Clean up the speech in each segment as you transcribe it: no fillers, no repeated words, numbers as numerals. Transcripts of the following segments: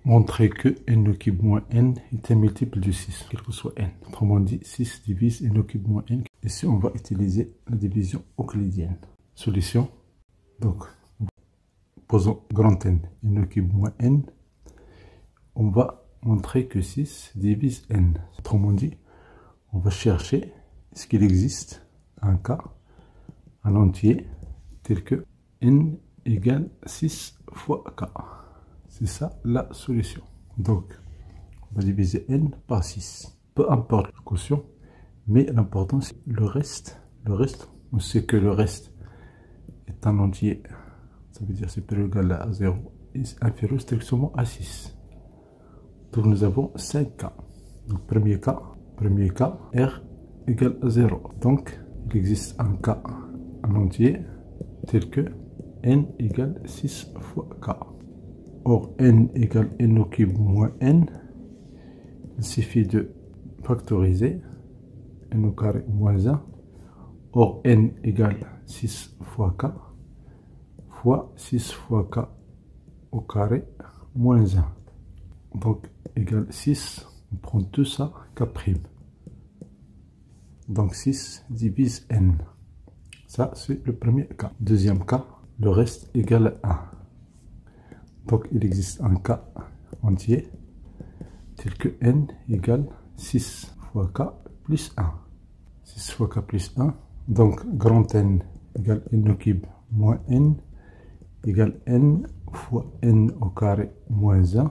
montrer que n au cube moins n est un multiple de 6, quel que soit n. Autrement dit, 6 divise n au cube moins n. Ici, on va utiliser la division euclidienne. Solution. Donc, posons grand N, n au cube moins n. On va montrer que 6 divise n. Autrement dit, on va chercher ce qu'il existe un cas, un entier, tel que n égale 6 fois k. C'est ça la solution. Donc, on va diviser n par 6. Peu importe le quotient, mais l'important c'est le reste. Le reste, on sait que le reste est un entier. Ça veut dire supérieur ou égal à 0 et inférieur strictement à 6. Donc nous avons 5 cas. Donc premier cas, r égale à 0. Donc il existe un cas, un entier, tel que n égale 6 fois k. Or n égale n au cube moins n. Il suffit de factoriser n au carré moins 1. Or n égale 6 fois k fois 6 fois k au carré moins 1. Donc égale 6, on prend tout ça, k'. Donc 6 divise n. Ça c'est le premier cas. Deuxième cas, le reste égale à 1. Donc il existe un cas entier tel que n égale 6 fois k plus 1. 6 fois k plus 1. Donc grand N égale n au cube moins n égale n fois n au carré moins 1.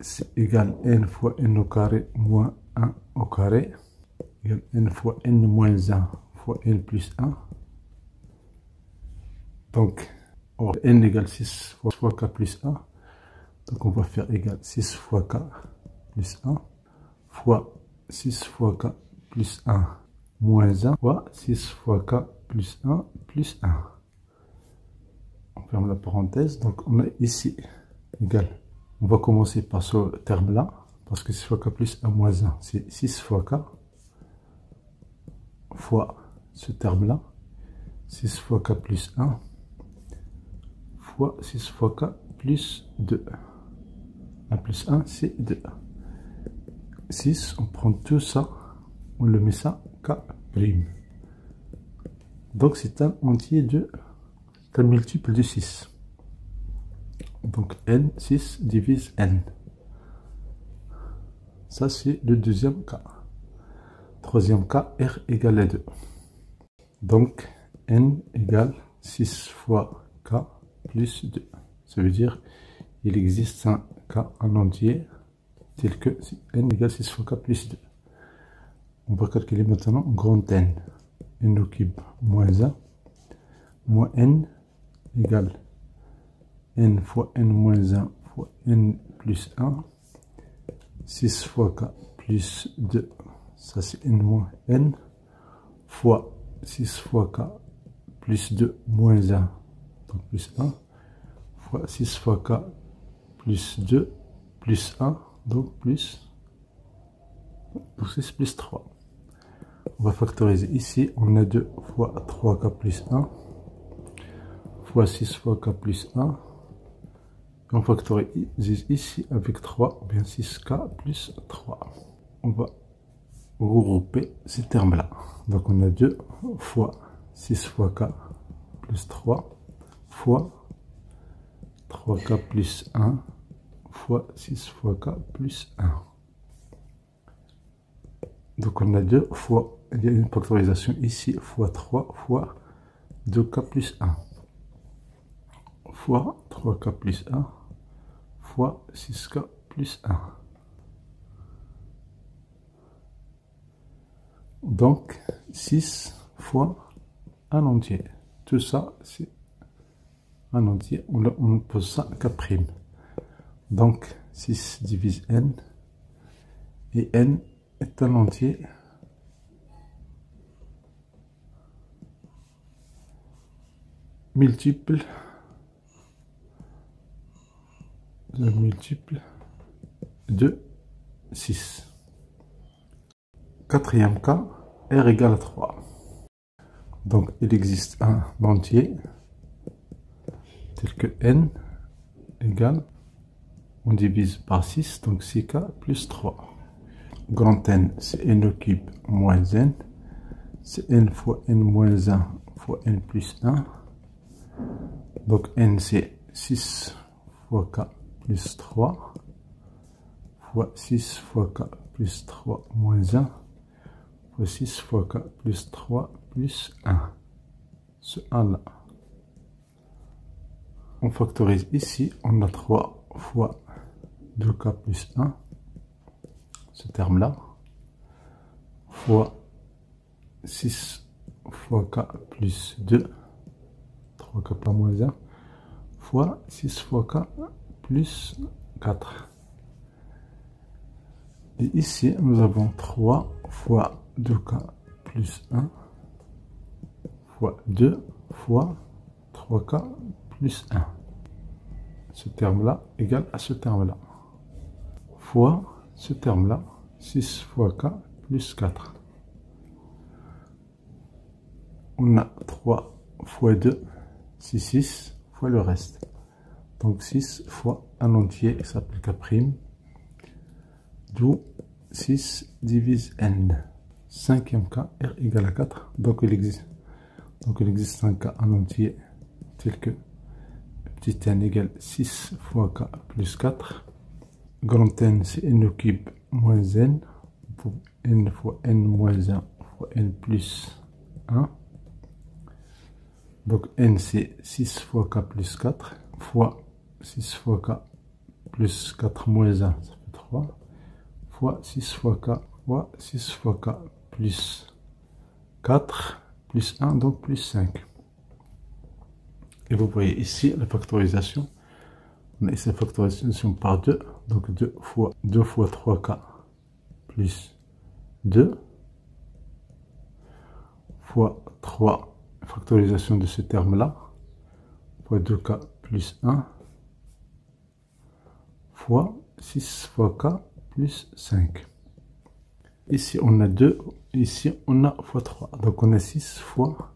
C'est égal n fois n au carré moins 1 au carré égale n fois n moins 1 fois n plus 1. Donc, or n égale 6 fois k plus 1. Donc on va faire égal 6 fois k plus 1 fois 6 fois k plus 1 moins 1 fois 6 fois k plus 1 plus 1. On ferme la parenthèse. Donc on a ici égal. On va commencer par ce terme-là, parce que 6 fois k plus 1 moins 1, c'est 6 fois k fois ce terme-là, 6 fois k plus 1 fois 6 fois k plus 2. 1 plus 1, c'est 2. 6, on prend tout ça, on le met ça, k'. Donc c'est un entier de, c'est un multiple de 6. Donc n, 6 divise n. Ça c'est le deuxième cas. Troisième cas, r égale à 2. Donc n égale 6 fois k plus 2. Ça veut dire il existe un cas, un entier, tel que n égale 6 fois k plus 2. On va calculer maintenant grand N. N au cube moins 1 moins n égale n fois n moins 1 fois n plus 1. 6 fois k plus 2, ça c'est n moins n, fois 6 fois k plus 2 moins 1, donc plus 1, fois 6 fois k plus 2 plus 1, donc plus 6 plus 3. On va factoriser ici, on a 2 fois 3k plus 1, fois 6 fois k plus 1. On factorise ici avec 3, ou bien 6k plus 3. On va regrouper ces termes-là. Donc on a 2 fois 6 fois k plus 3 fois 3k plus 1 fois 6 fois k plus 1. Donc on a 2 fois, il y a une factorisation ici, fois 3 fois 2k plus 1 fois 3k plus 1 fois 6k plus 1. Donc 6 fois un entier. Tout ça, c'est un entier. On pose ça k'. Donc 6 divise n. Et n est un entier. Multiple de 6. Quatrième cas, r égale à 3. Donc il existe un entier tel que n égale on divise par 6, donc 6k plus 3. Grand N, c'est n au cube moins n. C'est n fois n moins 1 fois n plus 1. Donc n, c'est 6 fois k plus 3 fois 6 fois k plus 3 moins 1 fois 6 fois k plus 3 plus 1. Ce 1 là. On factorise ici, on a 3 fois 2k plus 1, ce terme là, fois 6 fois k plus 2, 3k pas moins 1, fois 6 fois k plus 4. Et ici, nous avons 3 fois 2k plus 1, fois 2 fois 3k plus 1. Ce terme-là égale à ce terme-là. Fois ce terme-là, 6 fois k plus 4. On a 3 fois 2, c'est 6 fois le reste. Donc 6 fois un entier, ça s'appelle k'. D'où 6 divise n. Cinquième cas, r égale à 4. Donc il existe un cas en entier tel que petit n égale 6 fois k plus 4. Grand N, c'est n au cube moins n. Pour n fois n moins 1 fois n plus 1. Donc n, c'est 6 fois k plus 4 fois 6 fois k plus 4 moins 1, ça fait 3. Fois 6 fois k fois 6 fois k plus 4 plus 1, donc plus 5. Et vous voyez ici la factorisation. On a ici la factorisation par 2. Donc 2 fois 3k plus 2 fois 3, factorisation de ce terme-là, fois 2k plus 1 fois 6 fois k plus 5. Ici on a 2, ici on a fois 3. Donc on a 6 fois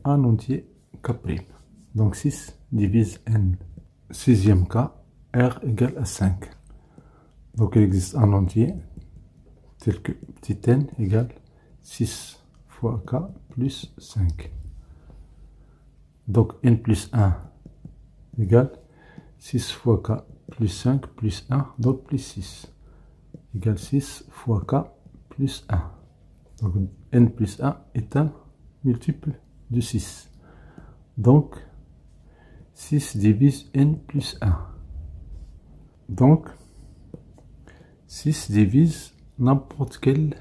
1 entier k'. Donc 6 divise n. Sixième cas, r égale à 5. Donc il existe un entier tel que petit n égale 6 fois k plus 5. Donc n plus 1 égale 6 fois k plus 5 plus 1, donc plus 6. Égale 6 fois k plus 1. Donc n plus 1 est un multiple de 6. Donc 6 divise n plus 1. Donc 6 divise n'importe quel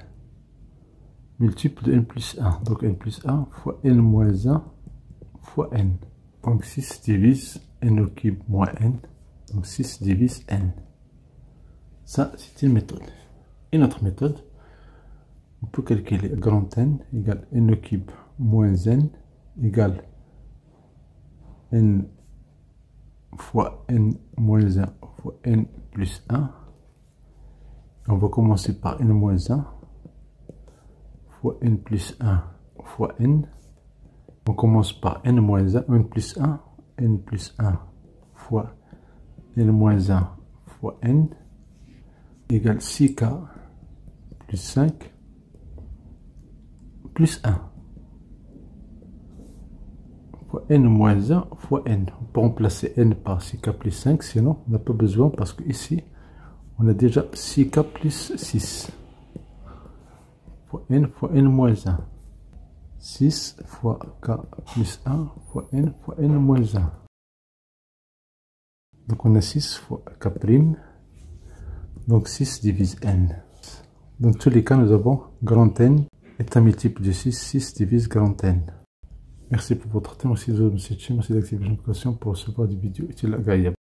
multiple de n plus 1. Donc n plus 1 fois n moins 1 fois n. Donc 6 divise n au cube moins n. Donc 6 divise n. Ça, c'est une méthode. Une autre méthode, on peut calculer grand N égale n au cube moins n égale n fois n moins 1 fois n plus 1. On va commencer par n moins 1 fois n plus 1 fois n. On commence par n moins 1, n plus 1 fois n moins 1 fois n égale 6k plus 5 plus 1 fois n moins 1 fois n. On peut remplacer n par 6k plus 5, sinon on n'a pas besoin parce que ici on a déjà 6k plus 6 fois n moins 1. 6 fois k plus 1 fois n moins 1. Donc on a 6 fois k'. Donc 6 divise n. Dans tous les cas, nous avons grand N est un multiple de 6. 6 divise grand N. Merci pour votre temps. Merci d'activer la notification pour recevoir des vidéos utiles agréables.